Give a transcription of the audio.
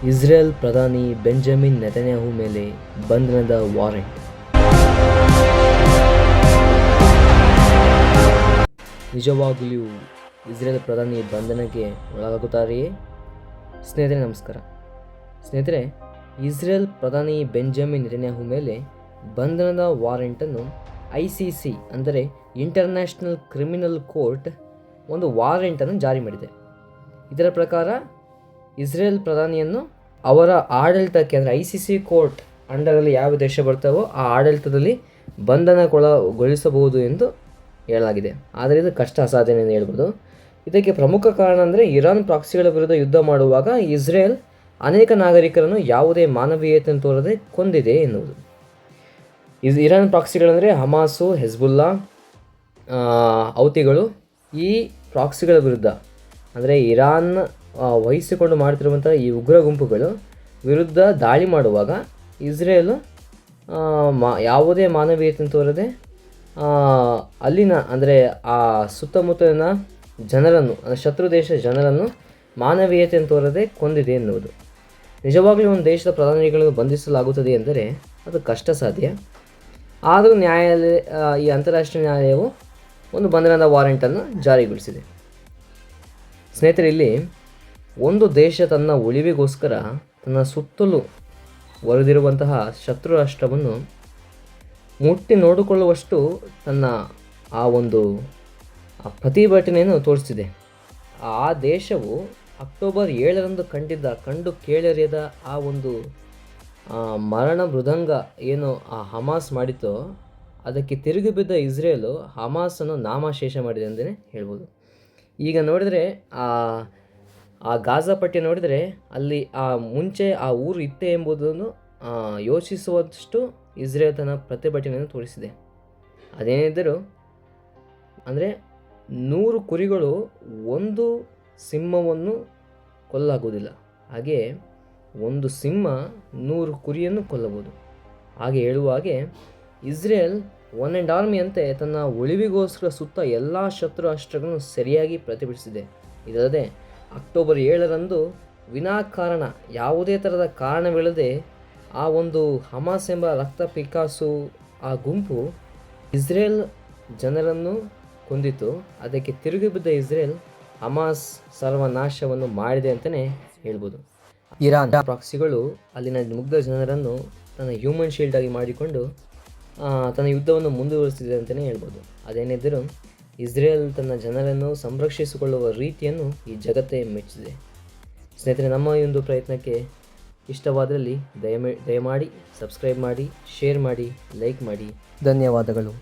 Israel ಪ್ರಧಾನಿ Benjamin Netanyahu ಮೇಲೆ ಬಂಧನದ ವಾರೆಂಟ್. ನಿಜವಾಗಲೂ ಇಸ್ರೇಲ್ ಪ್ರಧಾನಿ ಬಂಧನಕ್ಕೆ ಒಳಗಾಗುತ್ತಾರೆಯೇ? ಸ್ನೇಹಿತರೆ ನಮಸ್ಕಾರ. ಸ್ನೇಹಿತರೆ, ಇಸ್ರೇಲ್ ಪ್ರಧಾನಿ ಬೆಂಜಮಿನ್ ನೆತನ್ಯಾಹು ಮೇಲೆ ಬಂಧನದ ವಾರೆಂಟನ್ನು ICC ಅಂದರೆ ಇಂಟರ್ನ್ಯಾಷನಲ್ ಕ್ರಿಮಿನಲ್ ಕೋರ್ಟ್ ಒಂದು ವಾರೆಂಟನ್ನು ಜಾರಿ ಮಾಡಿದೆ. ಇದರ ಪ್ರಕಾರ ಇಸ್ರೇಲ್ ಪ್ರಧಾನಿಯನ್ನು ಅವರ ಆಡಳಿತಕ್ಕೆ ಅಂದರೆ ICC ಕೋರ್ಟ್ ಅಂಡರಲ್ಲಿ ಯಾವ ದೇಶ ಬರ್ತಾವೋ ಆ ಆಡಳಿತದಲ್ಲಿ ಬಂಧನಗೊಳಿಸಬಹುದು ಎಂದು ಹೇಳಲಾಗಿದೆ. ಆದರೆ ಇದು ಕಷ್ಟ ಅಸಾಧ್ಯ ಎಂದು ಹೇಳ್ಬೋದು. ಇದಕ್ಕೆ ಪ್ರಮುಖ ಕಾರಣ ಅಂದರೆ ಇರಾನ್ ಪ್ರಾಕ್ಸಿಗಳ ವಿರುದ್ಧ ಯುದ್ಧ ಮಾಡುವಾಗ ಇಸ್ರೇಲ್ ಅನೇಕ ನಾಗರಿಕರನ್ನು ಯಾವುದೇ ಮಾನವೀಯತೆಯನ್ನು ತೋರದೆ ಕೊಂದಿದೆ ಎನ್ನುವುದು. ಇರಾನ್ ಪ್ರಾಕ್ಸಿಗಳಂದರೆ ಹಮಾಸು, ಹೆಜ್ಬುಲ್ಲಾ, ಹೌತಿಗಳು. ಈ ಪ್ರಾಕ್ಸಿಗಳ ವಿರುದ್ಧ ಅಂದರೆ ಇರಾನ್ ವಹಿಸಿಕೊಂಡು ಮಾಡ್ತಿರುವಂಥ ಈ ಉಗ್ರ ಗುಂಪುಗಳು ವಿರುದ್ಧ ದಾಳಿ ಮಾಡುವಾಗ ಇಸ್ರೇಲು ಯಾವುದೇ ಮಾನವೀಯತೆಯನ್ನು ತೋರದೆ ಅಲ್ಲಿನ ಅಂದರೆ ಆ ಸುತ್ತಮುತ್ತಲಿನ ಜನರನ್ನು ಅಂದರೆ ಶತ್ರು ದೇಶದ ಜನರನ್ನು ಮಾನವೀಯತೆಯನ್ನು ತೋರದೆ ಕೊಂದಿದೆ ಎನ್ನುವುದು. ನಿಜವಾಗಲೂ ಒಂದು ದೇಶದ ಪ್ರಧಾನಿಗಳನ್ನು ಬಂಧಿಸಲಾಗುತ್ತದೆ ಎಂದರೆ ಅದು ಕಷ್ಟ ಸಾಧ್ಯ. ಆದರೂ ಈ ಅಂತಾರಾಷ್ಟ್ರೀಯ ನ್ಯಾಯಾಲಯವು ಒಂದು ಬಂಧನದ ವಾರೆಂಟನ್ನು ಜಾರಿಗೊಳಿಸಿದೆ. ಸ್ನೇಹಿತರೆ, ಇಲ್ಲಿ ಒಂದು ದೇಶ ತನ್ನ ಉಳಿವಿಗೋಸ್ಕರ ತನ್ನ ಸುತ್ತಲೂ ಒರೆದಿರುವಂತಹ ಶತ್ರು ರಾಷ್ಟ್ರವನ್ನು ಮುಟ್ಟಿ ನೋಡಿಕೊಳ್ಳುವಷ್ಟು ತನ್ನ ಆ ಒಂದು ಪ್ರತಿಭಟನೆಯನ್ನು ತೋರಿಸಿದೆ. ಆ ದೇಶವು ಅಕ್ಟೋಬರ್ 7ರಂದು ಕಂಡು ಕೇಳರಿಯದ ಆ ಒಂದು ಮರಣ ಮೃದಂಗ ಏನು ಆ ಹಮಾಸ್ ಮಾಡಿತೋ ಅದಕ್ಕೆ ತಿರುಗಿ ಬಿದ್ದ ಇಸ್ರೇಲು ಹಮಾಸನ್ನು ನಾಮಶೇಷ ಮಾಡಿದೆ ಅಂತಲೇ ಹೇಳ್ಬೋದು. ಈಗ ನೋಡಿದರೆ ಆ ಗಾಜಾ ಪಟ್ಟಿ ನೋಡಿದರೆ ಅಲ್ಲಿ ಮುಂಚೆ ಆ ಊರು ಇತ್ತೆ ಎಂಬುದನ್ನು ಯೋಚಿಸುವಷ್ಟು ಇಸ್ರೇಲ್ ತನ್ನ ಪ್ರತಿಭಟನೆಯನ್ನು ತೋರಿಸಿದೆ. ಅದೇನಿದ್ದರೂ ಅಂದರೆ 100 ಕುರಿಗಳು ಒಂದು ಸಿಂಹವನ್ನು ಕೊಲ್ಲಾಗುವುದಿಲ್ಲ, ಹಾಗೆ ಒಂದು ಸಿಂಹ 100 ಕುರಿಯನ್ನು ಕೊಲ್ಲಬಹುದು. ಹಾಗೆ ಹೇಳುವ ಹಾಗೆ ಇಸ್ರೇಲ್ ಒನ್ ಆ್ಯಂಡ್ ಆರ್ಮಿ ಅಂತೆ ತನ್ನ ಉಳಿವಿಗೋಸ್ಕರ ಸುತ್ತ ಎಲ್ಲ ಶತ್ರು ರಾಷ್ಟ್ರಗಳನ್ನು ಸರಿಯಾಗಿ ಪ್ರತಿಭಟಿಸಿದೆ. ಇದಲ್ಲದೆ ಅಕ್ಟೋಬರ್ 7ರಂದು ವಿನಾಕಾರಣ ಯಾವುದೇ ಥರದ ಕಾರಣವಿಲ್ಲದೆ ಆ ಒಂದು ಹಮಾಸ್ ಎಂಬ ರಕ್ತ ಪಿಕಾಸು ಆ ಗುಂಪು ಇಸ್ರೇಲ್ ಜನರನ್ನು ಕೊಂದಿತು. ಅದಕ್ಕೆ ತಿರುಗಿ ಬಿದ್ದ ಇಸ್ರೇಲ್ ಹಮಾಸ್ ಸರ್ವನಾಶವನ್ನು ಮಾಡಿದೆ ಅಂತಲೇ ಹೇಳ್ಬೋದು. ಇರಾನ್ ಪ್ರಾಕ್ಸಿಗಳು ಅಲ್ಲಿನ ಮುಗ್ಧ ಜನರನ್ನು ತನ್ನ ಹ್ಯೂಮನ್ ಶೀಲ್ಡ್ ಆಗಿ ಮಾಡಿಕೊಂಡು ತನ್ನ ಯುದ್ಧವನ್ನು ಮುಂದುವರಿಸಿದೆ ಅಂತಲೇ ಹೇಳ್ಬೋದು. ಅದೇನಿದ್ದರೂ ಇಸ್ರೇಲ್ ತನ್ನ ಜನರನ್ನು ಸಂರಕ್ಷಿಸಿಕೊಳ್ಳುವ ರೀತಿಯನ್ನು ಈ ಜಗತ್ತೇ ಮೆಚ್ಚಿದೆ. ಸ್ನೇಹಿತರೆ, ನಮ್ಮ ಈ ಒಂದು ಪ್ರಯತ್ನಕ್ಕೆ ಇಷ್ಟವಾದಲ್ಲಿ ದಯಮಾಡಿ ಸಬ್ಸ್ಕ್ರೈಬ್ ಮಾಡಿ, ಶೇರ್ ಮಾಡಿ, ಲೈಕ್ ಮಾಡಿ. ಧನ್ಯವಾದಗಳು.